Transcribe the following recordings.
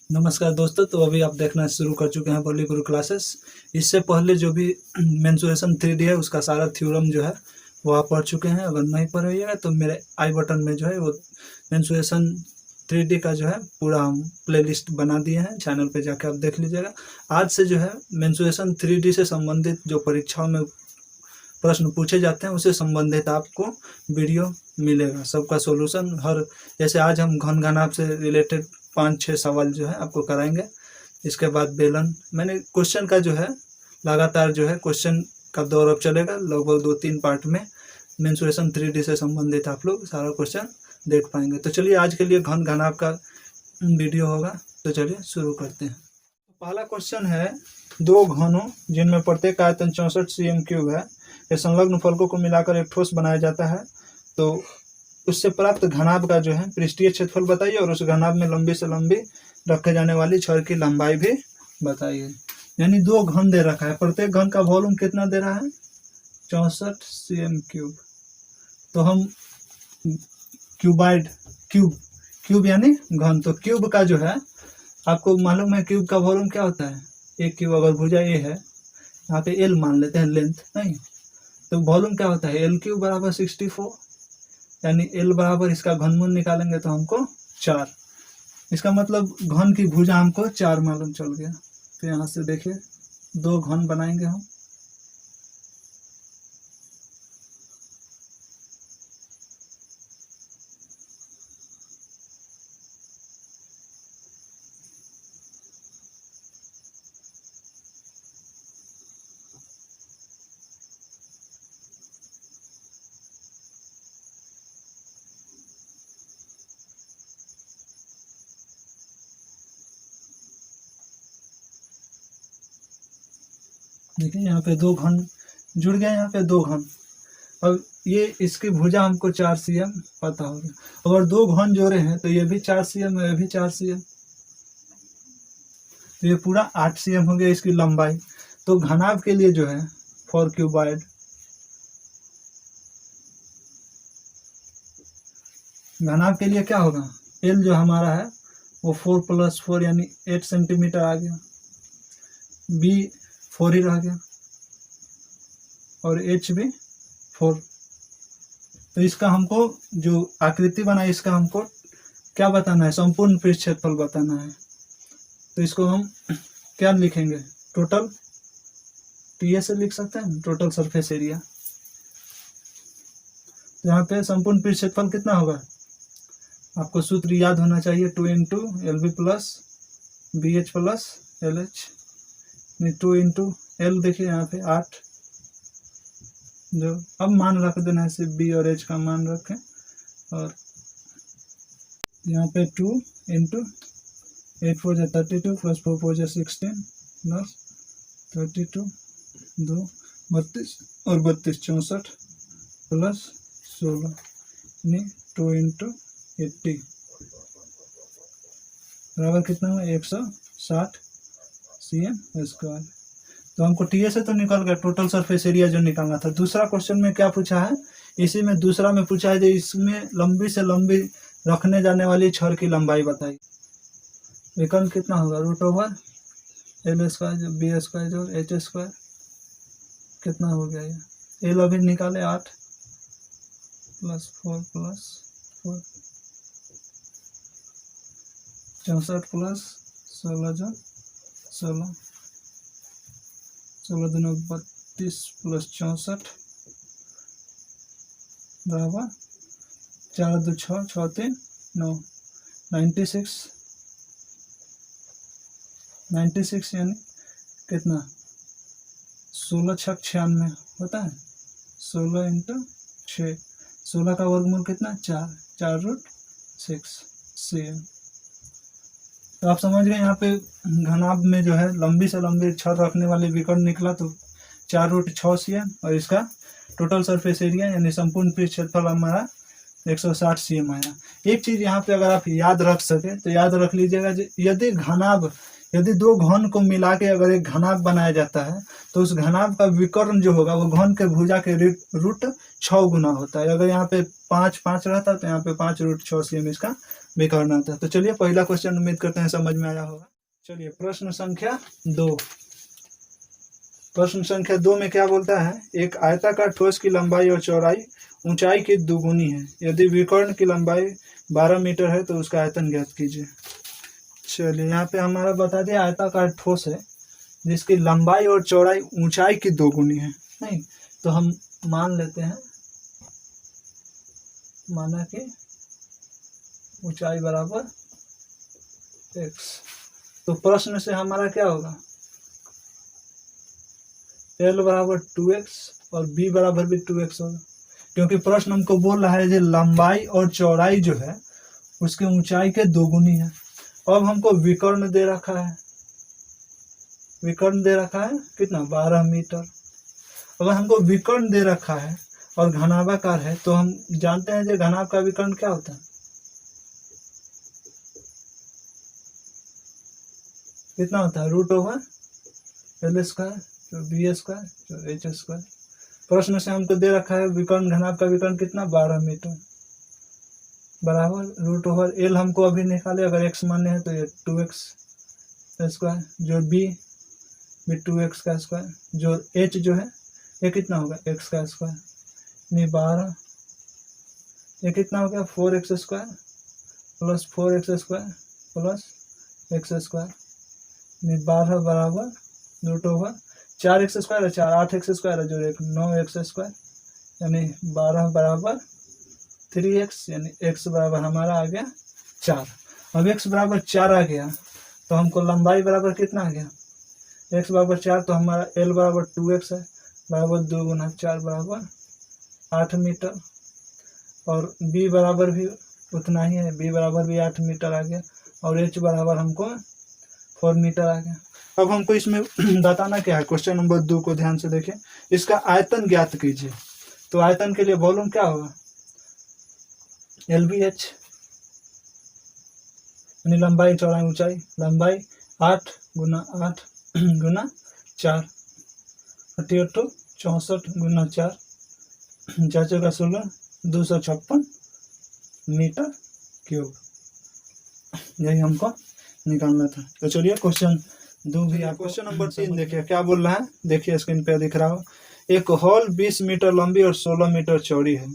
नमस्कार दोस्तों। तो अभी आप देखना शुरू कर चुके हैं बॉली गुरु क्लासेस। इससे पहले जो भी मेंसुरेशन 3D है उसका सारा थ्योरम जो है वो आप पढ़ चुके हैं। अगर नहीं पढ़े होइएगा तो मेरे आई बटन में जो है वो मेंसुरेशन 3D का जो है पूरा हम प्लेलिस्ट बना दिए हैं, चैनल पे जाकर आप देख लीजिएगा। आज से जो है मेंसुरेशन 3D से संबंधित जो परीक्षाओं में प्रश्न पूछे जाते हैं उससे संबंधित आपको वीडियो मिलेगा, सबका सॉल्यूशन हर, जैसे आज हम घन घनाभ से रिलेटेड 5-6 सवाल जो है आपको कराएंगे। इसके बाद बेलन, मैंने क्वेश्चन का जो है लगातार जो है क्वेश्चन का दौर अब चलेगा, लगभग 2-3 पार्ट में मेंसुरेशन 3D से संबंधित आप लोग सारा क्वेश्चन देख पाएंगे। तो चलिए आज के लिए घन घनाभ का वीडियो होगा, तो चलिए शुरू करते हैं। पहला क्वेश्चन है, दो घनों जिनमें प्रत्येक आयतन 64 cm³ है के संलग्न फलकों को मिलाकर एक ठोस बनाया जाता है, तो उससे प्राप्त घनाभ का जो है पृष्ठीय क्षेत्रफल बताइए और उस घनाभ में लंबी से लंबी रखे जाने वाली छड़ की लंबाई भी बताइए। यानी दो घन दे रखा है, प्रत्येक घन का वॉल्यूम कितना दे रहा है, 64 cm³। तो हम क्यूबाइड, क्यूब यानी घन, तो क्यूब का जो है आपको मालूम है क्यूब का वॉल्यूम क्या होता है। एक क्यूब अगर भुजा ए है, यहाँ पे एल मान लेते हैं लेंथ, नहीं तो वॉल्यूम क्या होता है, L³ बराबर 64, यानी L बराबर इसका घनमूल निकालेंगे तो हमको 4। इसका मतलब घन की भुजा हमको 4 मालूम चल गया। तो यहाँ से देखिए दो घन बनाएंगे हम। देखिए यहाँ पे दो घन जुड़ गए, यहाँ पे दो घन। अब ये इसकी भुजा हमको 4 cm पता होगा। अगर दो घन जोड़े हैं तो ये भी 4 cm, ये भी 4 cm, तो ये पूरा 8 cm हो गया इसकी लंबाई। तो घनाभ के लिए जो है फॉर क्यूबाइड, घनाभ के लिए क्या होगा, L जो हमारा है वो 4 + 4 यानी 8 सेंटीमीटर आ गया, B 4 ही रह गया और H भी 4। तो इसका हमको जो आकृति बना है इसका हमको क्या बताना है, संपूर्ण पृष्ठ क्षेत्रफल बताना है। तो इसको हम क्या लिखेंगे, टोटल TA से लिख सकते हैं, टोटल सरफेस एरिया। तो यहाँ पे संपूर्ण पृष्ठ क्षेत्रफल कितना होगा, आपको सूत्र याद होना चाहिए, 2 × LB + BH + LH, 2 × L देखिए यहाँ पे 8, जो अब मान रख देना है, सिर्फ B और H का मान रखें, और यहाँ पे 2 × 8 × 4 = 32 + 4 × 4 = 16 + 32 2 32 और 32 64 + 16 यानी 2 × 80 बराबर कितना हुआ, 160 cm²। तो हमको TA से तो निकल गया टोटल सरफेस एरिया जो निकालना था। दूसरा क्वेश्चन में क्या पूछा है, इसी में दूसरा में पूछा है जो इसमें लंबी से लंबी रखने जाने वाली छड़ की लंबाई बताई। विकल्प कितना होगा, √L² B² H² कितना हो गया, ये L अभी निकाले 8 + 4 + 4 64 + 16 जो 16 16 दूनी 32 + 64 बराबर 4 2 6 6 3 9 96 यानी कितना, 16 × 6 = 96 होता है, 16 × 6, 16 का वर्गमूल कितना, 4 cm। तो आप समझ गए, यहाँ पे घनाभ में जो है लंबी से लंबी छड़ रखने वाले विकर्ण निकला तो 4√6 cm, और इसका टोटल सरफेस एरिया यानी संपूर्ण पृष्ठ क्षेत्रफल हमारा 160 cm आया। एक चीज यहाँ पे अगर आप याद रख सके तो याद रख लीजिएगा, यदि दो घन को मिला के अगर एक घनाभ बनाया जाता है तो उस घनाभ का विकर्ण जो होगा वो घन के भुजा के √6 गुना होता है। अगर यहाँ पे 5 रहता तो यहाँ पे 5√6 cm इसका भी करना होता है। तो चलिए पहला क्वेश्चन उम्मीद करते हैं समझ में आया होगा। चलिए प्रश्न संख्या 2। प्रश्न संख्या 2 में क्या बोलता है, एक आयताकार ठोस की लंबाई और चौड़ाई ऊंचाई की दुगुनी है, यदि विकर्ण की लंबाई 12 मीटर है तो उसका आयतन ज्ञात कीजिए। चलिए यहाँ पे हमारा बता दिया आयताकार ठोस है जिसकी लंबाई और चौड़ाई ऊंचाई की दोगुनी है, नहीं तो हम मान लेते हैं, माना कि ऊंचाई बराबर x। तो प्रश्न से हमारा क्या होगा, l बराबर 2x और b बराबर भी 2x होगा, क्योंकि प्रश्न हमको बोल रहा है जो लंबाई और चौड़ाई जो है उसकी ऊंचाई के दोगुनी है। अब हमको विकर्ण दे रखा है, विकर्ण दे रखा है कितना 12 मीटर। अगर हमको विकर्ण दे रखा है और घनाभाकार है तो हम जानते हैं जो घनाभ का विकर्ण क्या होता है, कितना होता है √L² जो B² जो H²। प्रश्न से हमको दे रखा है विकर्ण घनाभ का विकर्ण कितना 12 मीटर बराबर √L हमको अभी निकाले, अगर x मान्य है तो ये 2x², जो b भी 2x², जो h जो है ये कितना होगा x², नहीं 12, ये कितना हो गया 4x² plus 4x² plus x², नहीं 12 बराबर √4x² और 4 8x² है जो 9x², यानी 12 बराबर 3x, यानी x बराबर हमारा आ गया 4। अब x बराबर 4 आ गया तो हमको लंबाई बराबर कितना आ गया, x बराबर 4, तो हमारा l बराबर 2x है, बराबर 2 गुना 4 बराबर 8 मीटर, और b बराबर भी उतना ही है, b बराबर भी 8 मीटर आ गया, और h बराबर हमको 4 मीटर आ गया। अब हमको इसमें बताना क्या है, क्वेश्चन नंबर 2 को ध्यान से देखें, इसका आयतन ज्ञात कीजिए। तो आयतन के लिए वॉल्यूम क्या होगा LBH, यानी लंबाई चौड़ाई ऊंचाई, लंबाई 8 गुना 8 गुना 4 48 64 गुना 4 4 16 256 मीटर क्यूब, यही हमको निकालना था। तो चलिए क्वेश्चन 2 भी आप क्वेश्चन नंबर 3 देखिए क्या बोल रहा है, देखिए स्क्रीन पे दिख रहा हो, एक हॉल 20 मीटर लंबी और 16 मीटर चौड़ी है,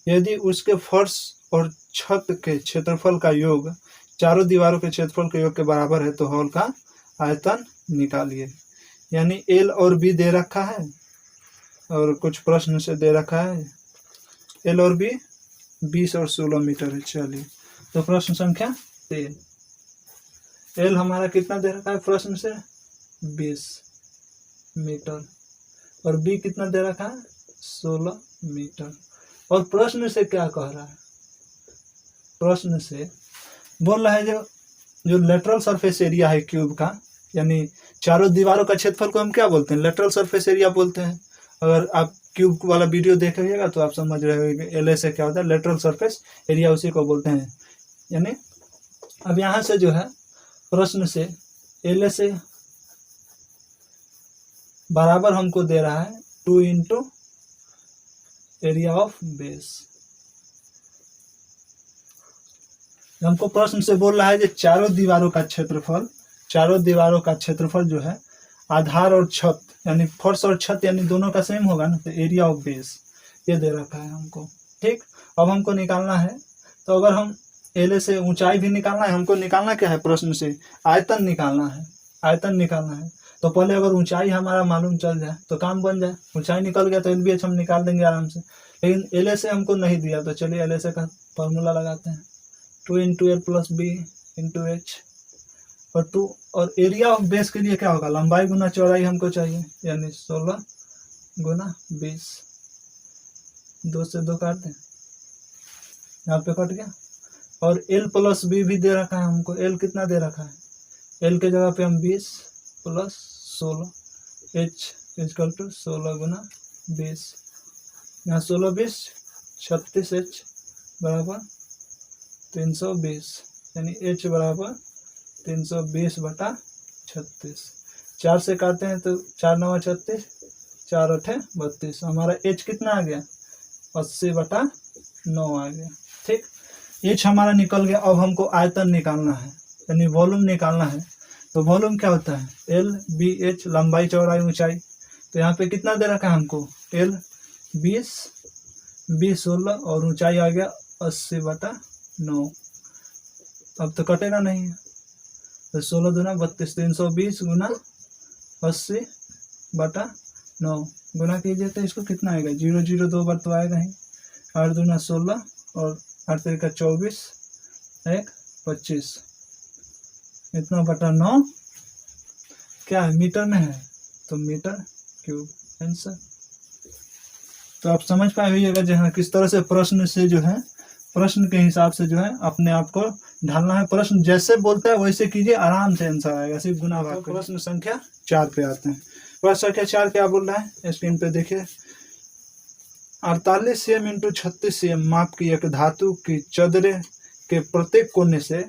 यदि उसके फर्श और छत के क्षेत्रफल का योग चारों दीवारों के क्षेत्रफल के योग के बराबर है तो हॉल का आयतन निकालिए। यानी L और B दे रखा है और कुछ प्रश्न से दे रखा है, L और B 20 और 16 मीटर है। चलिए तो प्रश्न संख्या 3, L हमारा कितना दे रखा है प्रश्न से 20 मीटर और B कितना दे रखा है 16 मीटर। और प्रश्न से क्या कह रहा है, प्रश्न से बोल रहा है जो लेटरल सरफेस एरिया है क्यूब का, यानी चारों दीवारों का क्षेत्रफल को हम क्या बोलते हैं, लेटरल सरफेस एरिया बोलते हैं। अगर आप क्यूब वाला वीडियो देखिएगा तो आप समझ रहे होंगे LA से क्या होता है, लेटरल सरफेस एरिया उसी को बोलते हैं। यानी अब यहाँ से जो है प्रश्न से LA से बराबर हमको दे रहा है 2 इंटू एरिया ऑफ बेस। हमको प्रश्न से बोल रहा है कि चारों दीवारों का क्षेत्रफल जो है आधार और छत, यानी फर्श और छत यानी दोनों का सेम होगा ना, तो एरिया ऑफ बेस ये दे रखा है हमको। ठीक, अब हमको निकालना है, तो अगर हम LA से ऊंचाई भी निकालना है, हमको निकालना क्या है प्रश्न से आयतन निकालना है, आयतन निकालना है। तो पहले अगर ऊंचाई हमारा मालूम चल जाए तो काम बन जाए, ऊंचाई निकल गया तो LBH हम निकाल देंगे आराम से, लेकिन LA से हमको नहीं दिया, तो चलिए LA से का फॉर्मूला लगाते हैं 2 into L plus B into H और 2, और एरिया ऑफ बेस के लिए क्या होगा लंबाई गुना चौड़ाई हमको चाहिए, यानी 16 गुना 20, 2 से 2 काट दें, यहाँ पे कट गया। और L प्लस B भी दे रखा है हमको, L कितना दे रखा है, L के जगह पे हम 20 प्लस 16, H इक्वल टू 16 गुना 20, यहाँ 16 20 36, H बराबर 320, यानी H बराबर 320 बटा 36। 4 से काटते हैं तो 4 9 36, 4 8 32, हमारा H कितना आ गया 80 बटा 9 आ गया। ठीक, एच हमारा निकल गया। अब हमको आयतन निकालना है, यानी वॉल्यूम निकालना है। तो वॉल्यूम क्या होता है? एल बी एच, लंबाई चौड़ाई ऊंचाई। तो यहाँ पे कितना दे रखा है हमको? एल 20, बी 16 और ऊंचाई आ गया 80/9। अब तो कटेगा नहीं है, तो 16 दूना 32, 320 गुना 80/9 गुना कीजिए तो इसको कितना आएगा? 0 0 2 बार तो आएगा ही। 8 दूना 16 और 8 तरीका 24, 1 25, इतना बटा 9 क्या है? मीटर में है, तो मीटर क्यूब आंसर। तो आप समझ पाए होइएगा जो है किस तरह से प्रश्न से जो है, प्रश्न के हिसाब से जो है अपने आप को ढालना है। प्रश्न जैसे बोलता है वैसे कीजिए, आराम से आंसर आएगा, सिर्फ गुना भाग। तो प्रश्न संख्या 4 पे आते हैं। प्रश्न संख्या 4 क्या बोल रहा है? स्क्रीन पे देखिए। 48 cm इंटू 36 cm माप की एक धातु की चदरे के प्रत्येक कोने से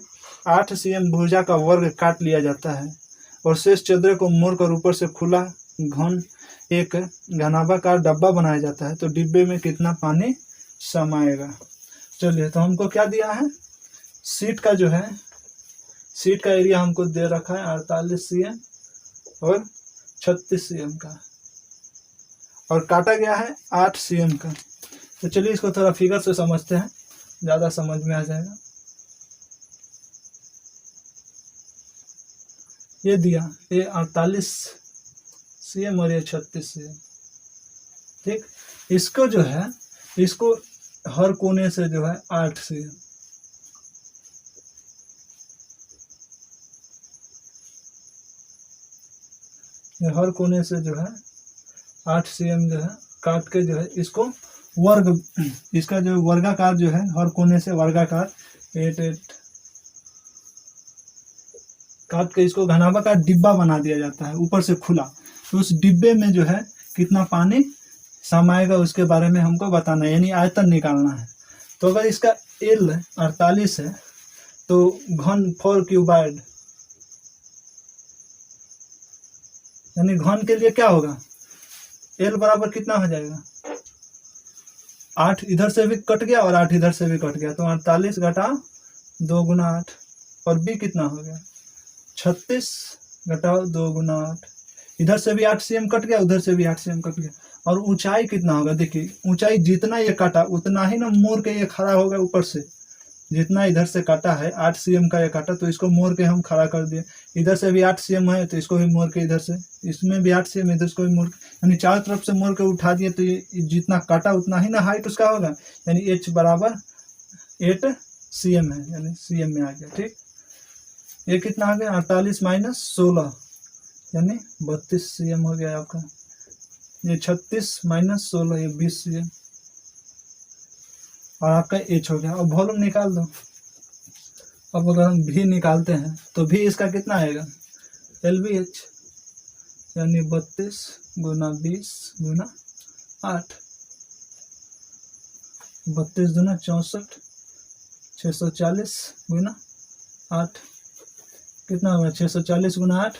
8 cm भुजा का वर्ग काट लिया जाता है और शेष चदरे को मोड़कर ऊपर से खुला घन एक घनाभाकार डब्बा बनाया जाता है। तो डिब्बे में कितना पानी समाएगा? चलिए, तो हमको क्या दिया है? सीट का जो है, सीट का एरिया हमको दे रखा है 48 cm और 36 cm का, और काटा गया है 8 cm का। तो चलिए इसको थोड़ा फिगर से समझते हैं, ज़्यादा समझ में आ जाएगा। ये दिया, ये 48 cm और ये 36 cm, ठीक। इसको जो है, इसको हर कोने से जो है 8 cm, हर कोने से जो है 8 cm जो है काट के जो है इसको वर्ग, इसका जो वर्गाकार जो है हर कोने से वर्गाकार 8 काट के इसको घनाभाकार डिब्बा बना दिया जाता है, ऊपर से खुला। तो उस डिब्बे में जो है कितना पानी समाएगा उसके बारे में हमको बताना है, यानी आयतन निकालना है। तो अगर इसका एल 48 है तो घन 4 क्यूबाइड, यानी घन के लिए क्या होगा? एल बराबर कितना हो जाएगा? 8 इधर से भी कट गया और 8 इधर से भी कट गया, तो 48 घटा 2 गुना 8, और बी कितना हो गया? 36 घटाओ 2 गुना 8, इधर से भी 8 cm कट गया, उधर से भी 8 cm कट गया। और ऊंचाई कितना होगा? देखिए, ऊंचाई जितना ये काटा उतना ही ना मोड़ के ये खड़ा होगा ऊपर से। जितना इधर से काटा है 8 cm का ये काटा, तो इसको मोड़ के हम खड़ा कर दिए। इधर से भी 8 cm है तो इसको भी मोड़ के, इधर से इसमें भी 8 cm, इधर इसको भी मोड़ के, यानी चारों तरफ से मोड़ के उठा दिए। तो ये जितना काटा उतना ही ना हाइट उसका होगा, यानी h बराबर 8 cm है, यानी cm में आ गया, ठीक। ये कितना आ गया? 48 माइनस 16, यानी 32 cm हो गया आपका। ये 36 माइनस 16, ये 20 cm, और आपका h हो गया। अब वॉल्यूम निकाल दो। अब अगर हम भी निकालते हैं तो भी इसका कितना आएगा? LBH, यानी 32 गुना 20 गुना 8, 32 दूना 64, 640 गुना 8, कितना होगा? 640 गुना 8,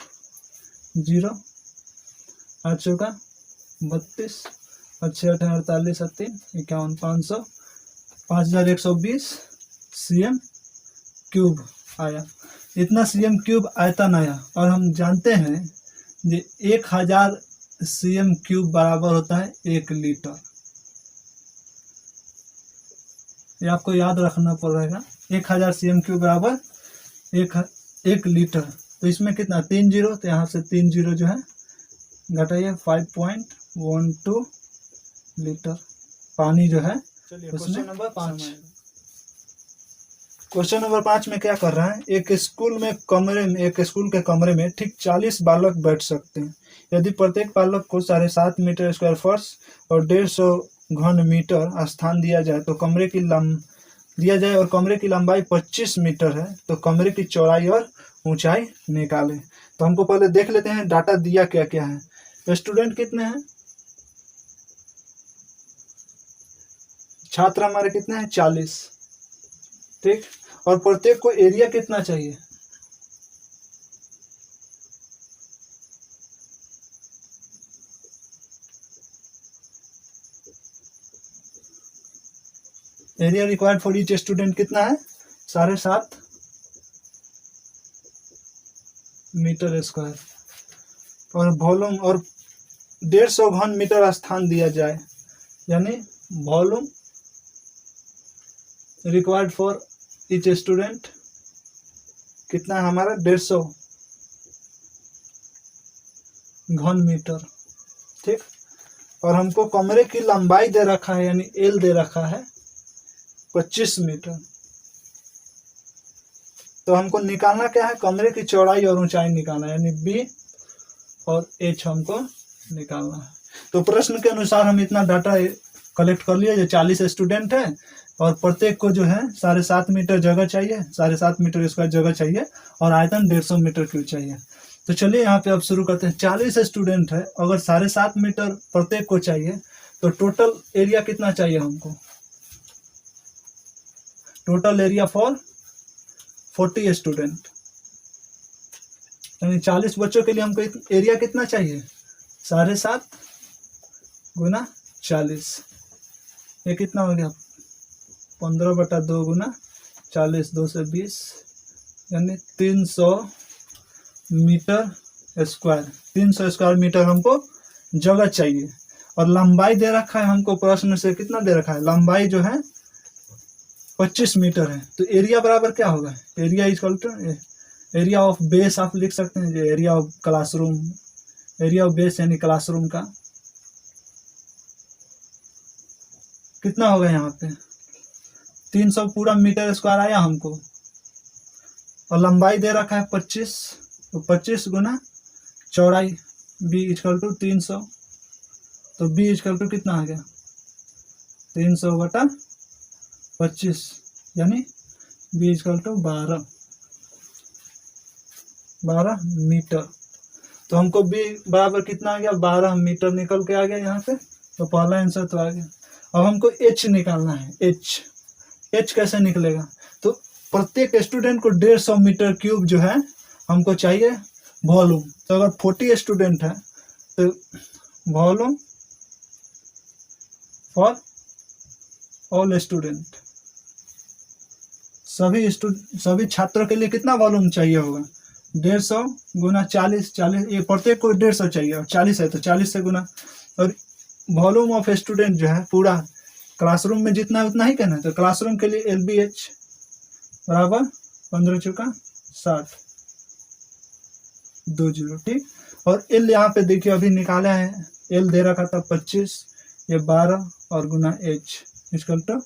0, 8 चौका 32 और 6 48 और 3 51, 500, 5120 cm क्यूब आया। इतना cm क्यूब आयतन आया। और हम जानते हैं कि 1000 cm क्यूब बराबर होता है 1 लीटर। ये आपको याद रखना पड़ेगा। 1000 cm क्यूब बराबर 1 लीटर। तो इसमें कितना? 3 जीरो, तो यहाँ से 3 जीरो जो है घटाइए, 5.12 लीटर पानी जो है उसमें। क्वेश्चन नंबर 5 में क्या कर रहा है? एक स्कूल के कमरे में ठीक 40 बालक बैठ सकते हैं। यदि प्रत्येक बालक को 7.5 मीटर स्क्वायर फर्श और 150 घन मीटर स्थान दिया जाए और कमरे की लंबाई 25 मीटर है, तो कमरे की चौड़ाई और ऊंचाई निकालें। तो हमको पहले देख लेते हैं डाटा दिया क्या क्या है। स्टूडेंट कितने हैं? छात्र हमारे कितने हैं? 40, ठीक। और प्रत्येक को एरिया कितना चाहिए? Area required for each student कितना है 7.5 मीटर स्क्वायर, और वॉल्यूम और 150 घन मीटर स्थान दिया जाए, यानी volume required for each student कितना है हमारा 150 घन मीटर। ठीक, और हमको कमरे की लंबाई दे रखा है, यानी एल दे रखा है 25 मीटर। तो हमको निकालना क्या है, कमरे की चौड़ाई और ऊंचाई निकालना है, यानी बी और एच हमको निकालना है। तो प्रश्न के अनुसार हम इतना डाटा कलेक्ट कर लिए। जो 40 स्टूडेंट है और प्रत्येक को जो है 7.5 मीटर जगह चाहिए, 7.5 मीटर स्क्वायर जगह चाहिए, और आयतन 150 मीटर क्यूब चाहिए। तो चलिए यहाँ पे अब शुरू करते हैं। 40 स्टूडेंट है, अगर 7.5 मीटर प्रत्येक को चाहिए तो टोटल एरिया कितना चाहिए हमको, टोटल एरिया फॉर 40 स्टूडेंट, यानी 40 बच्चों के लिए हमको एरिया कितना चाहिए 7.5 गुना 40, ये कितना हो गया 15/2 गुना 40, 2 से 20, यानी 300 मीटर स्क्वायर। 300 स्क्वायर मीटर हमको जगह चाहिए, और लंबाई दे रखा है हमको प्रश्न से, कितना दे रखा है, लंबाई जो है 25 मीटर है। तो एरिया बराबर क्या होगा, area equal to area of base, आप लिख सकते हैं जो area of classroom, area of base यानी क्लासरूम का कितना होगा, यहाँ पे 300 पूरा मीटर स्क्वायर आया हमको, और लंबाई दे रखा है 25, तो 25 गुना चौड़ाई, बी इक्वल टू 300, तो बी इक्वल टू कितना आ गया 300/25, यानी बी इक्वल टू 12 मीटर। तो हमको बी बराबर कितना आ गया 12 मीटर निकल के आ गया यहाँ पे, तो पहला आंसर तो आ गया। अब हमको एच निकालना है, एच कैसे निकलेगा, तो प्रत्येक स्टूडेंट को 150 मीटर क्यूब जो है हमको चाहिए वॉल्यूम। तो अगर 40 स्टूडेंट है तो वॉल्यूम फॉर ऑल स्टूडेंट, सभी छात्रों के लिए कितना वॉल्यूम चाहिए होगा 150 गुना 40, ये प्रत्येक को 150 चाहिए, और 40 है तो 40 से गुना, और वॉल्यूम ऑफ स्टूडेंट जो है पूरा क्लासरूम में जितना है उतना ही कहना है। तो क्लासरूम के लिए LBH बराबर 15 चौका 60 20, ठीक। और एल यहाँ पे देखिए अभी निकाला है, एल दे रखा था 25, ये 12 और गुना एच इक्वल टू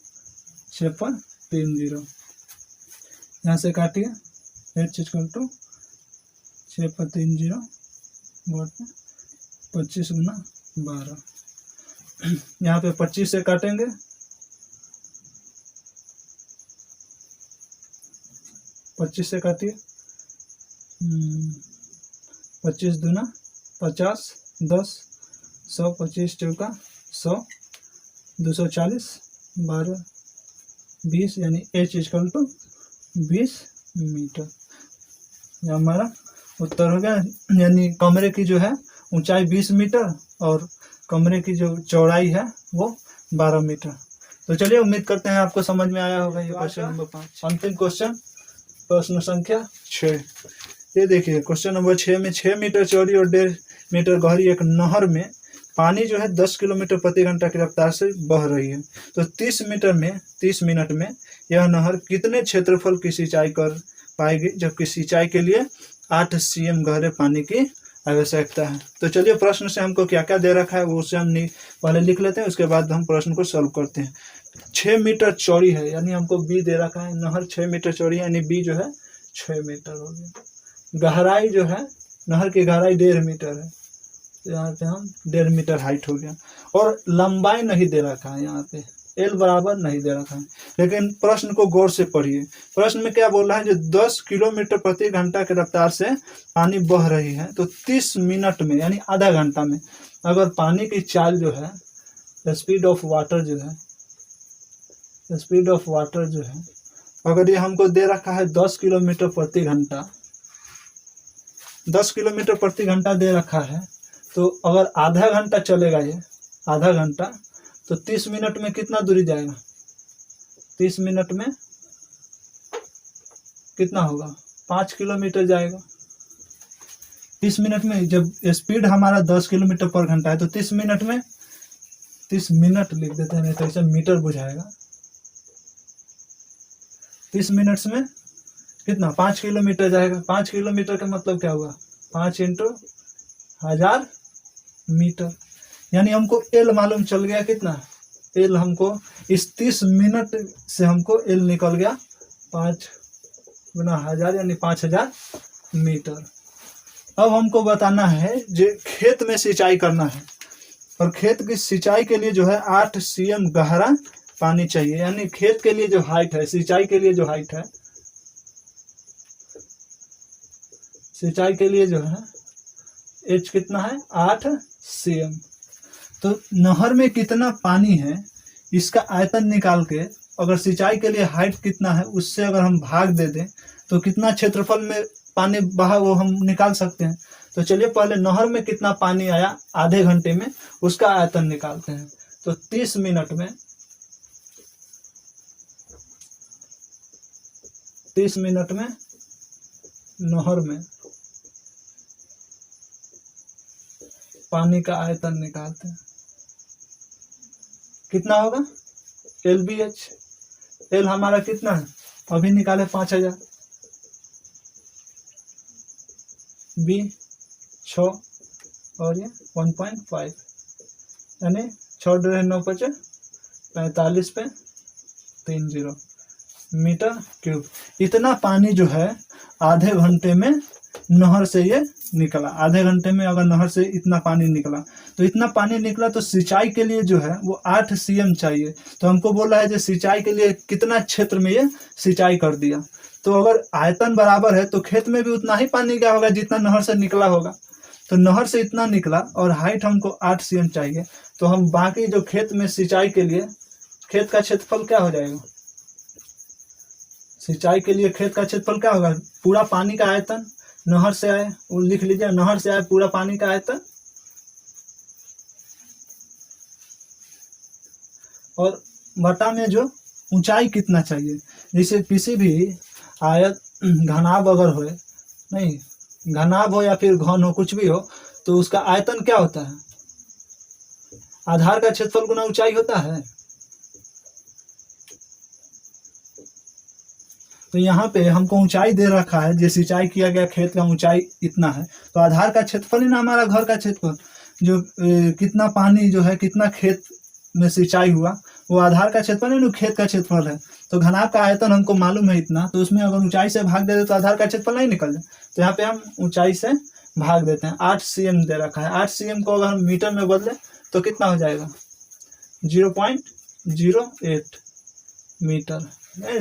6/30, यहाँ से काटिए एच इक्वल टू 6/30 बटे 25 गुना 12, यहाँ पे 25 से काटेंगे, 25 से काटिए, 25 दूना 50, 10, 100, 25 चौका 100, 240, 12, 20, यानी एच इक्वल टू 20 मीटर। ये हमारा उत्तर हो गया, यानी कमरे की जो है ऊंचाई 20 मीटर और कमरे की जो चौड़ाई है वो 12 मीटर। तो चलिए उम्मीद करते हैं आपको समझ में आया होगा। ये क्वेश्चन नंबर 5, अंतिम क्वेश्चन, प्रश्न संख्या 6। ये देखिए क्वेश्चन नंबर 6 में 6 मीटर चौड़ी और 1.5 मीटर गहरी एक नहर में पानी जो है 10 किलोमीटर प्रति घंटा की रफ्तार से बह रही है। तो 30 मिनट में यह नहर कितने क्षेत्रफल की सिंचाई कर पाएगी, जबकि सिंचाई के लिए 8 cm गहरे पानी की आवश्यकता है। तो चलिए प्रश्न से हमको क्या क्या दे रखा है वो उसे हम पहले लिख लेते हैं, उसके बाद हम प्रश्न को सॉल्व करते हैं। 6 मीटर चौड़ी है, यानी हमको बी दे रखा है, नहर 6 मीटर चौड़ी है, यानी बी जो है 6 मीटर हो गया। गहराई जो है, नहर की गहराई 1.5 मीटर है, तो यहाँ पे हम 1.5 मीटर हाइट हो गया। और लंबाई नहीं दे रखा है, यहाँ पे एल बराबर नहीं दे रखा है। लेकिन प्रश्न को गौर से पढ़िए, प्रश्न में क्या बोल रहा है, जो 10 किलोमीटर प्रति घंटा की रफ्तार से पानी बह रही है, तो 30 मिनट में यानी आधा घंटा में अगर पानी की चाल जो है, स्पीड ऑफ वाटर जो है अगर ये हमको दे रखा है 10 किलोमीटर प्रति घंटा, 10 किलोमीटर प्रति घंटा दे रखा है, तो अगर आधा घंटा चलेगा, ये आधा घंटा, तो 30 मिनट में कितना दूरी जाएगा, 30 मिनट में कितना होगा, 5 किलोमीटर जाएगा। 30 मिनट में, जब स्पीड हमारा 10 किलोमीटर पर घंटा है तो 30 मिनट में, 30 मिनट लिख देते हैं, नहीं तो इसे मीटर बुझाएगा। 30 मिनट्स में कितना, 5 किलोमीटर जाएगा। 5 किलोमीटर का मतलब क्या हुआ, 5 × 1000 मीटर। यानी हमको एल मालूम चल गया कितना, एल हमको इस 30 मिनट से हमको एल निकल गया 5 × 1000 यानी 5000 मीटर। अब हमको बताना है जो खेत में सिंचाई करना है, और खेत की सिंचाई के लिए जो है 8 cm गहरा पानी चाहिए। यानी खेत के लिए जो हाइट है, सिंचाई के लिए जो हाइट है, सिंचाई के लिए जो है एच कितना है, 8 cm। तो नहर में कितना पानी है इसका आयतन निकाल के, अगर सिंचाई के लिए हाइट कितना है उससे अगर हम भाग दे दें तो कितना क्षेत्रफल में पानी बहा वो हम निकाल सकते हैं। तो चलिए पहले नहर में कितना पानी आया आधे घंटे में उसका आयतन निकालते हैं। तो 30 मिनट में, 30 मिनट में नहर में पानी का आयतन निकालते हैं, कितना होगा, LBH। एल हमारा कितना है, अभी निकाले 5000, बी 6 और ये 1.5 यानी 6 × 9 = 45 पे 30 मीटर क्यूब। इतना पानी जो है आधे घंटे में नहर से ये निकला। आधे घंटे में अगर नहर से इतना पानी निकला, तो इतना पानी निकला तो सिंचाई के लिए जो है वो 8 cm चाहिए। तो हमको बोला है जो सिंचाई के लिए कितना क्षेत्र में ये सिंचाई कर दिया। तो अगर आयतन बराबर है तो खेत में भी उतना ही पानी क्या होगा जितना नहर से निकला होगा। तो नहर से इतना निकला और हाइट हमको 8 cm चाहिए। तो हम बाकी जो खेत में सिंचाई के लिए, खेत का क्षेत्रफल क्या हो जाएगा, सिंचाई के लिए खेत का क्षेत्रफल क्या होगा, पूरा पानी का आयतन नहर से आए, वो लिख लीजिए, नहर से आए पूरा पानी का आयतन, और बटा में जो ऊंचाई कितना चाहिए। जैसे किसी भी आयत घनाभ अगर हो, नहीं घनाभ हो या फिर घन हो, कुछ भी हो, तो उसका आयतन क्या होता है, आधार का क्षेत्रफल गुना ऊंचाई होता है। तो यहाँ पे हमको ऊंचाई दे रखा है, जो सिंचाई किया गया खेत का ऊंचाई इतना है, तो आधार का क्षेत्रफल ही ना हमारा घर का क्षेत्रफल, जो कितना पानी जो है, कितना खेत में सिंचाई हुआ, वो आधार का क्षेत्रफल है ना, खेत का क्षेत्रफल है। तो घनाभ का आयतन हमको मालूम है इतना, तो उसमें अगर ऊंचाई से भाग दे दे तो आधार का क्षेत्रफल नहीं निकल जाए। तो यहाँ पे हम ऊंचाई से भाग देते हैं। 8 cm दे रखा है, 8 cm को अगर हम मीटर में बदले तो कितना हो जाएगा, 0.08 मीटर।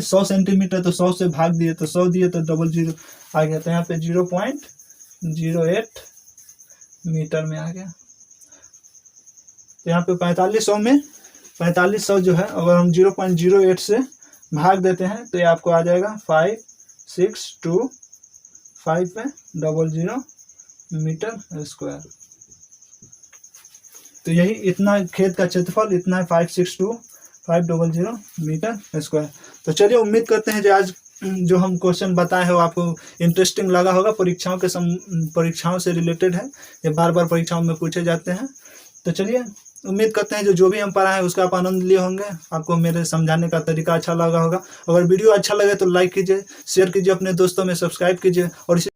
100 सेंटीमीटर तो 100 से भाग दिए तो 100 दिए तो 00 आ गया। तो यहाँ पे 0.08 मीटर में आ गया। तो यहाँ पे 4500 में 4500 जो है अगर हम 0.08 से भाग देते हैं तो ये आपको आ जाएगा 5625 पे 00 मीटर स्क्वायर। तो यही इतना खेत का क्षेत्रफल इतना है, 562500 मीटर स्क्वायर। तो चलिए उम्मीद करते हैं जो आज जो हम क्वेश्चन बताए हैं वो आपको इंटरेस्टिंग लगा होगा। परीक्षाओं से रिलेटेड है, ये बार बार परीक्षाओं में पूछे जाते हैं। तो चलिए उम्मीद करते हैं जो भी हम पढ़ाए उसका आप आनंद लिए होंगे, आपको मेरे समझाने का तरीका अच्छा लगा होगा। अगर वीडियो अच्छा लगे तो लाइक कीजिए, शेयर कीजिए, अपने दोस्तों में सब्सक्राइब कीजिए और इसी